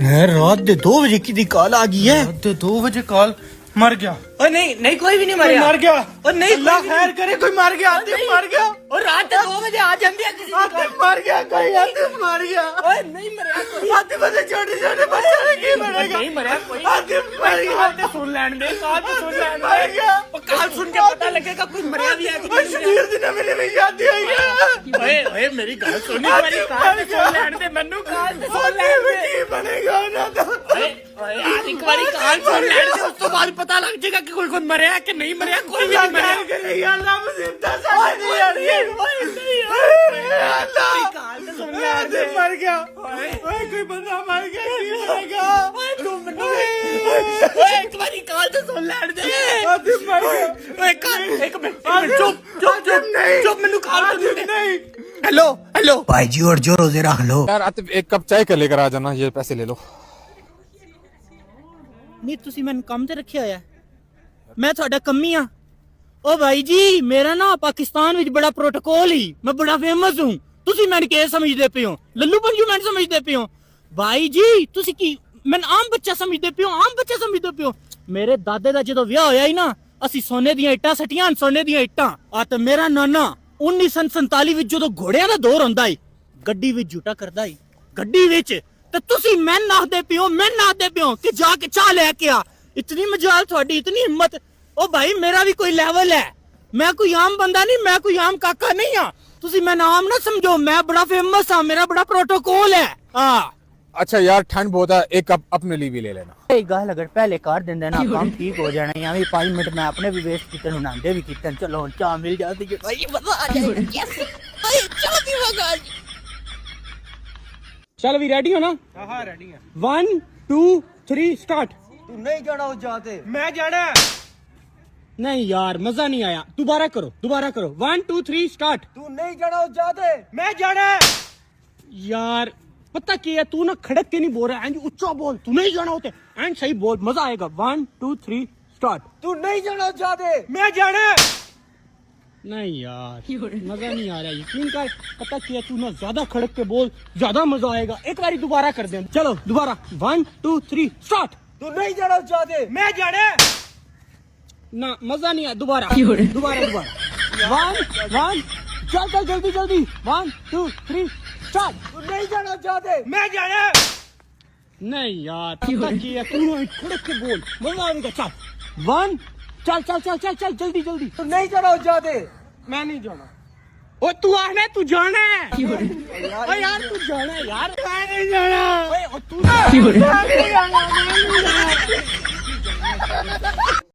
रात दे 2 बजे की दी कॉल आ गई है। रात दे 2 बजे कॉल मर गया। और नहीं कोई भी नहीं कोई मर गया। और नहीं अल्लाह खैर करे, कोई मर गया। नहीं। मर गया। और रात के 2 बजे आ जाती है किसी आतिफ मर गया। कोई आतिफ मर गया। ओए नहीं मरा कोई। आतिफ बच्चे छोटे छोटे बच्चे की मरेगा। नहीं मरा कोई। आतिफ मर गया। काल सुन लैंड दे, काल सुन लैंड मर गया। काल सुन के पता लगेगा कोई मरिया भी है कि नहीं मरिया। शबीर दिन मेरे में याद आई है। ओए ओए मेरी गाल सुन, मेरी काल सुन लैंड दे, मन्नू काल सुन लैंड दे। की बनेगा ना तो। ओए ओए यार एक बारी काल सुन लैंड दे, उस तो बाद पता लग जाएगा कि कोई मरिया कि नहीं मरिया। कोई भी नहीं मरिया। करेगा अल्लाह मुसीबत से नहीं आ रही है। ओए नहीं अल्लाह काल तो सुन लैंड दे। आतिफ मर गया। ओए कोई बंदा मर गया। की मरेगा। ओए तू मन्नू ओए एक बारी काल तो सुन लैंड दे। आतिफ मर गया। ओए काल एक मिनट चुप नहीं। चुप मैनू काल तो दे। नहीं। हेलो हेलो भाई जी और जो रोजे रख लो। यार आतिफ एक कप चाय कर लेकर आ जाना, ये पैसे ले लो। नहीं ਤੁਸੀਂ ਮੈਨੂੰ ਕੰਮ ਤੇ ਰੱਖਿਆ ਹੋਇਆ, ਮੈਂ ਤੁਹਾਡਾ ਕੰਮੀ ਆ। ਓ ਭਾਈ ਜੀ ਮੇਰਾ ਨਾ ਪਾਕਿਸਤਾਨ ਵਿੱਚ ਬੜਾ ਪ੍ਰੋਟੋਕੋਲ ਹੀ, ਮੈਂ ਬੜਾ ਫੇਮਸ ਹੂੰ। ਤੁਸੀਂ ਮੈਨੂੰ ਕੀ ਸਮਝਦੇ ਪਏ ਹੋ? ਲੱਲੂ ਪੰਜੂ ਮੈਨੂੰ ਸਮਝਦੇ ਪਏ ਹੋ? ਭਾਈ ਜੀ ਤੁਸੀਂ ਕੀ ਮੈਨੂੰ ਆਮ ਬੱਚਾ ਸਮਝਦੇ ਪਏ ਹੋ? ਆਮ ਬੱਚਾ ਸਮਝਦੇ ਪਏ ਹੋ? ਮੇਰੇ ਦਾਦੇ ਦਾ ਜਦੋਂ ਵਿਆਹ ਹੋਇਆ ਹੀ ਨਾ, ਅਸੀਂ ਸੋਨੇ ਦੀਆਂ ਇੱਟਾਂ ਸੱਟੀਆਂ, ਸੋਨੇ ਦੀਆਂ ਇੱਟਾਂ। ਆ ਤੇ ਮੇਰਾ ਨਾਨਾ 1947 ਵਿੱਚ ਜਦੋਂ ਘੋੜਿਆਂ ਦਾ ਦੌਰ ਹੁੰਦਾ ਈ, ਗੱਡੀ ਵਿੱਚ ਝੂਟਾ ਕਰਦਾ ਈ, ਗੱਡੀ ਵਿੱਚ। ਤੇ ਤੁਸੀਂ ਮੈਨੂੰ ਆਖਦੇ ਪਿਓ ਕਿ ਜਾ ਕੇ ਚਾਹ ਲੈ ਕੇ ਆ। ਇਤਨੀ ਮਜਾਲ ਤੁਹਾਡੀ, ਇਤਨੀ ਹਿੰਮਤ। ਓ ਭਾਈ ਮੇਰਾ ਵੀ ਕੋਈ ਲੈਵਲ ਹੈ, ਮੈਂ ਕੋਈ ਆਮ ਬੰਦਾ ਨਹੀਂ, ਮੈਂ ਕੋਈ ਆਮ ਕਾਕਾ ਨਹੀਂ ਆ। ਤੁਸੀਂ ਮੈਨੂੰ ਆਮ ਨਾ ਸਮਝੋ, मैं बड़ा फेमस हाँ, मेरा बड़ा प्रोटोकॉल है। हाँ अच्छा यार ठंड बहुत है, एक कप अपने लिए भी ले लेना। ਇਹ ਗੱਲ ਅਗਰ ਪਹਿਲੇ ਕਰ ਦਿੰਦੇ ਨਾ ਕੰਮ ਠੀਕ ਹੋ ਜਾਣਾ। ਜਾਂ ਵੀ 5 ਮਿੰਟ ਮੈਂ ਆਪਣੇ ਵੀ ਵੇਸਟ ਕੀਤੇ, ਨਹਾਉਂਦੇ ਵੀ ਕੀਤੇ। ਚਲੋ ਹੁਣ ਚਾਹ ਮਿਲ ਜਾਂਦੀ ਹੈ ਭਾਈ, ਮਜ਼ਾ ਆ ਜਾਏਗਾ। ਯੈਸ ਭਾਈ ਚਾਹ ਦੀ ਵਗਾ। चल अभी रेडी हो ना? हाँ रेडी है। 1 2 3 स्टार्ट। तू नहीं जाना उस जाते। मैं जाना। नहीं यार मजा नहीं आया, दोबारा करो 1 2 3 स्टार्ट। तू नहीं जाना उस जाते। मैं जाना। यार पता क्या है, तू ना खड़क के नहीं बोल रहा है, उच्चा बोल। तू नहीं जाना होते एंड सही बोल, मजा आएगा। 1 2 3 स्टार्ट। तू नहीं जाना उस जाते। मैं जाना। नहीं यार मजा नहीं आ रहा, यकीन कर। पता क्या, तू ना ज्यादा खड़क के बोल, ज्यादा मजा आएगा। एक बारी दोबारा कर दे। चलो दोबारा 1 2 3 स्टार्ट। तू नहीं जाना उस जाते। मैं जाना। ना मजा नहीं आया, दोबारा 1 चल जल्दी 1 2 3 स्टार्ट। तू नहीं जाना उस जाते। मैं जाना। नहीं यार पता क्या, तू ना खड़क के बोल, मजा आएगा। चल 1 चल जल्दी। तू नहीं जाना उस जाते। मैं नहीं जाना। ओ तू आना, तू जाना है। ओ यार तू जाना है यार। मैं नहीं जाना। ओए ओ तू